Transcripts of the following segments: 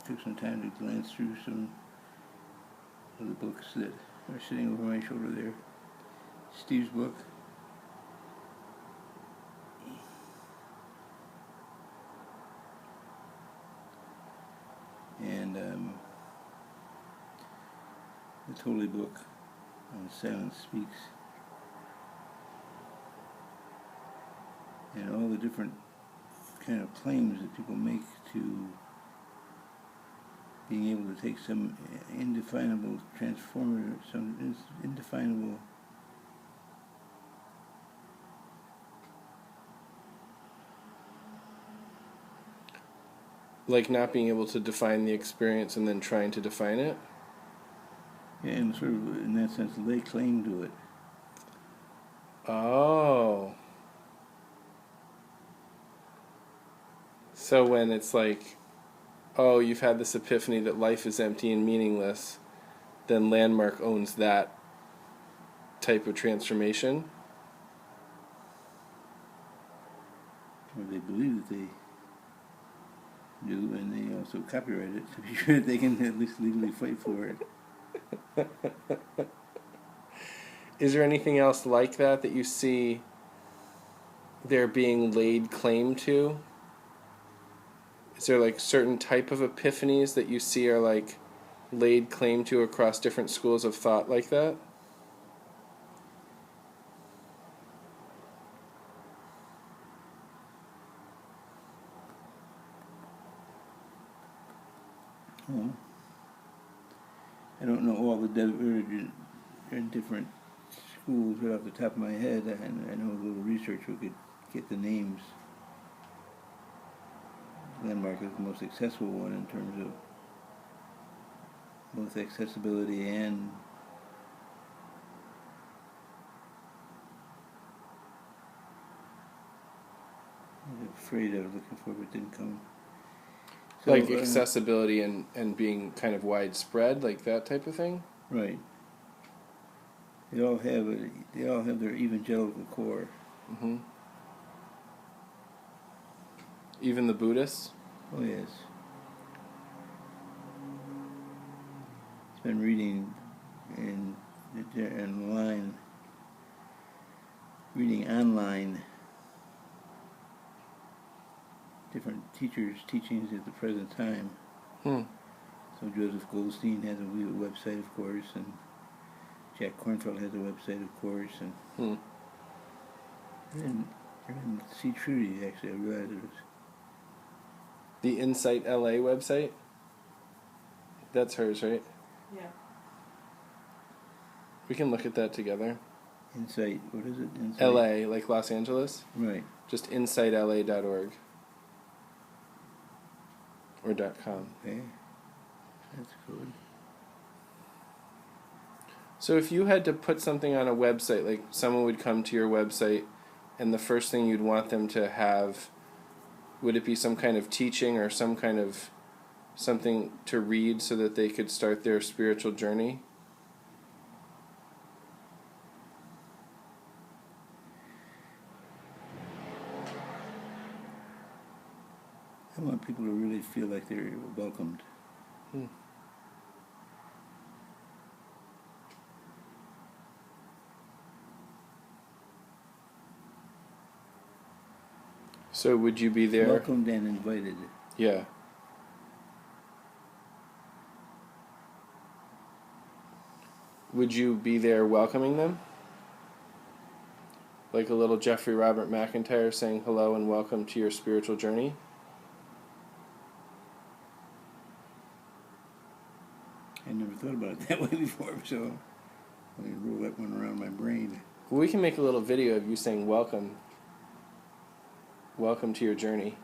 took some time to glance through some of the books that are sitting over my shoulder there. Steve's book. And the Holy Book on Silence Speaks. And all the different kind of claims that people make to being able to take some indefinable transformative, some indefinable like not being able to define the experience and then trying to define it? Yeah, and sort of in that sense lay claim to it. Oh. So when it's like, oh, you've had this epiphany that life is empty and meaningless, then Landmark owns that type of transformation? Or they believe that they do, and they also copyright it to be sure that they can at least legally fight for it. Is there anything else like that you see there being laid claim to? Is there like certain type of epiphanies that you see are like laid claim to across different schools of thought like that? Well, I don't know all the different schools right off the top of my head, and I know a little research we could get the names. Landmark is the most successful one in terms of both accessibility and the phrase I was looking for but didn't come. So, like accessibility and being kind of widespread, like that type of thing? Right. They all have their evangelical core. Mm-hmm. Even the Buddhists? Oh yes. It's been reading reading online different teachers' teachings at the present time. So Joseph Goldstein has a website, of course, and Jack Kornfeld has a website, of course, and C. Trudy, actually, I realized it was. The Insight LA website? That's hers, right? Yeah. We can look at that together. Insight, what is it? Insight? LA, like Los Angeles? Right. Just insightla.org. Or .com. Okay. That's good. So if you had to put something on a website, like someone would come to your website and the first thing you'd want them to have, would it be some kind of teaching or some kind of something to read so that they could start their spiritual journey? I want people to really feel like they're welcomed. So would you be there? Welcomed and invited. Yeah. Would you be there welcoming them? Like a little Jeffrey Robert McIntyre saying hello and welcome to your spiritual journey? I never thought about it that way before, so let me roll that one around my brain. Well, we can make a little video of you saying welcome. Welcome to your journey.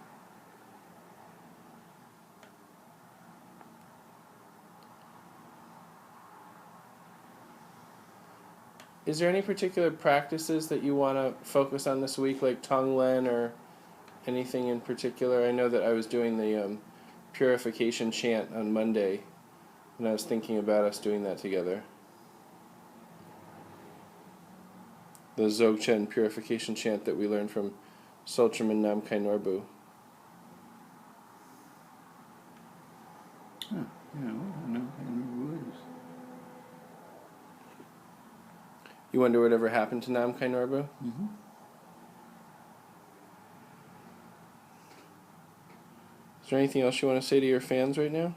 Is there any particular practices that you want to focus on this week, like Tonglen or anything in particular? I know that I was doing the purification chant on Monday, and I was thinking about us doing that together. The Dzogchen purification chant that we learned from Soltraman Namkhai Norbu. Huh. Yeah, well, I can't remember who it is. You wonder whatever happened to Namkai Norbu? Mm-hmm. Is there anything else you want to say to your fans right now?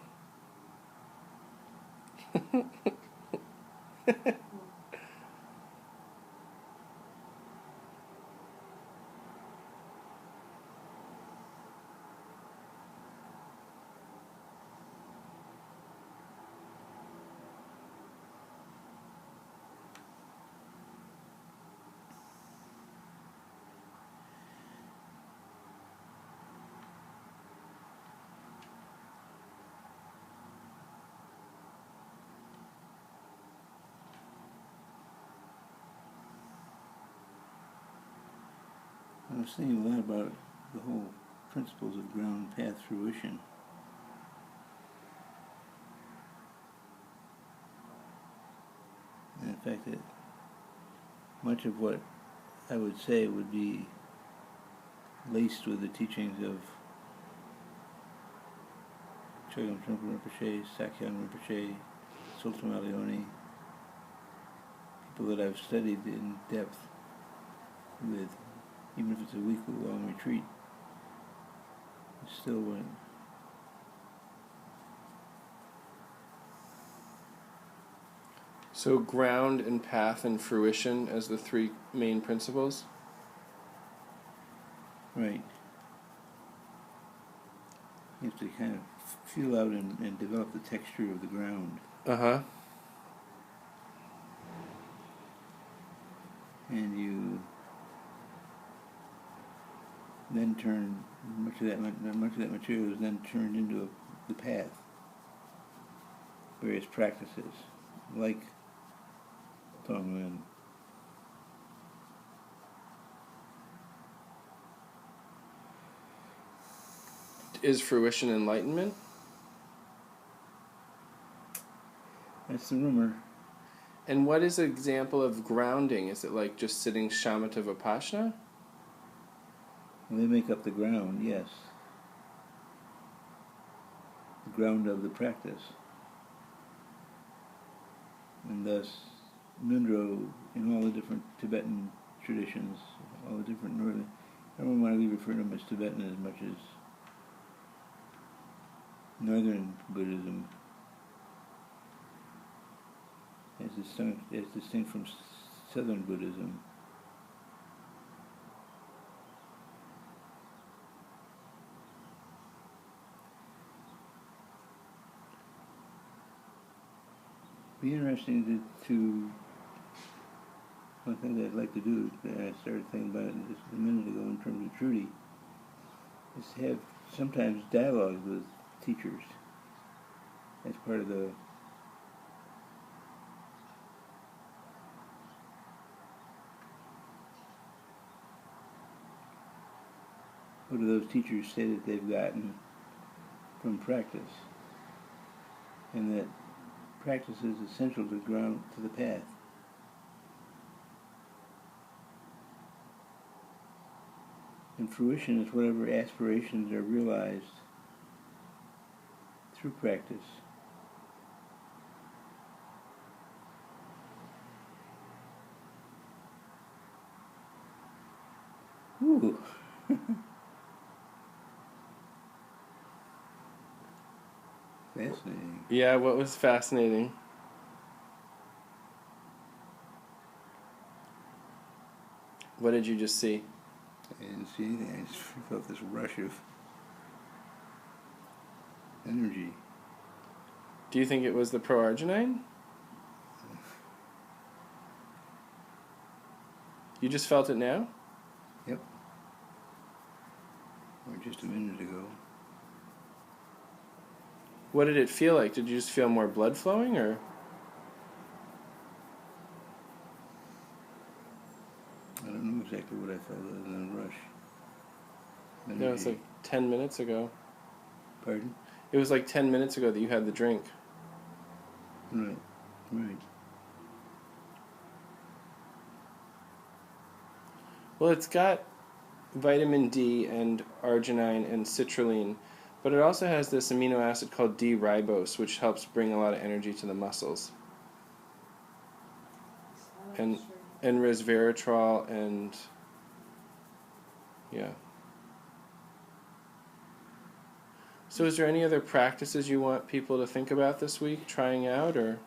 I was thinking a lot about the whole principles of ground path fruition. And the fact that much of what I would say would be laced with the teachings of Chogyam Trungpa Rinpoche, Sakyong Rinpoche, Sultan Malioni, people that I've studied in depth with, even if it's a week-long retreat, it's still one. So ground and path and fruition as the three main principles? Right. You have to kind of feel out and develop the texture of the ground. Uh-huh. And you then turn much of that material is then turned into the path. Various practices, like Tonglen. Is fruition enlightenment? That's the rumor. And what is an example of grounding? Is it like just sitting shamatha vipassana? Well, they make up the ground, yes. The ground of the practice. And thus, Nundro, in all the different Tibetan traditions, all the different northern, I don't want to refer to them as Tibetan as much as northern Buddhism, as distinct from southern Buddhism. It'd be interesting to one thing that I'd like to do, that I started thinking about it just a minute ago in terms of Trudy, is to have sometimes dialogues with teachers as part of the what do those teachers say that they've gotten from practice, and that practice is essential to ground to the path. And fruition is whatever aspirations are realized through practice. Ooh. Fascinating. Yeah, what was fascinating? What did you just see? I didn't see anything. I just felt this rush of energy. Do you think it was the pro-arginine? You just felt it now? Yep. Or just a minute ago. What did it feel like? Did you just feel more blood flowing, or? I don't know exactly what I felt other than a rush. No, it's like 10 minutes ago. Pardon? It was like 10 minutes ago that you had the drink. Right. Well, it's got vitamin D and arginine and citrulline, But it also has this amino acid called D-ribose, which helps bring a lot of energy to the muscles. And resveratrol and yeah. So is there any other practices you want people to think about this week, trying out, or?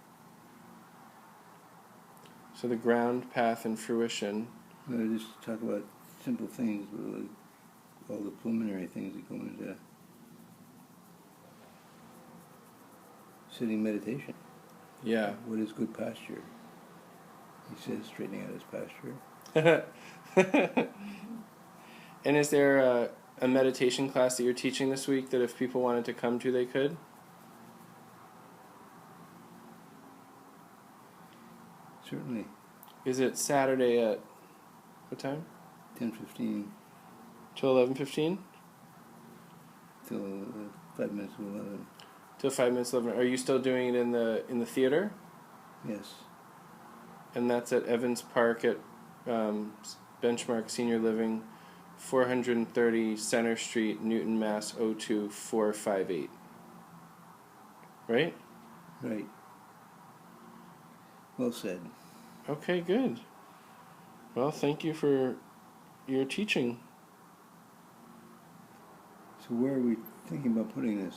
So the ground, path, and fruition. No, just talk about simple things, like all the preliminary things that go into sitting meditation. Yeah. What is good posture? He says straightening out his posture. And is there a meditation class that you're teaching this week that if people wanted to come to, they could? Certainly. Is it Saturday at what time? 10:15 Till 11:15? till 5 minutes of 11. Till 5 minutes 11. Are you still doing it in the theater? Yes. And that's at Evans Park at Benchmark Senior Living, 430 Center Street, Newton, Mass. 02458. Right? Right. Well said. Okay, good. Well, thank you for your teaching. So where are we thinking about putting this?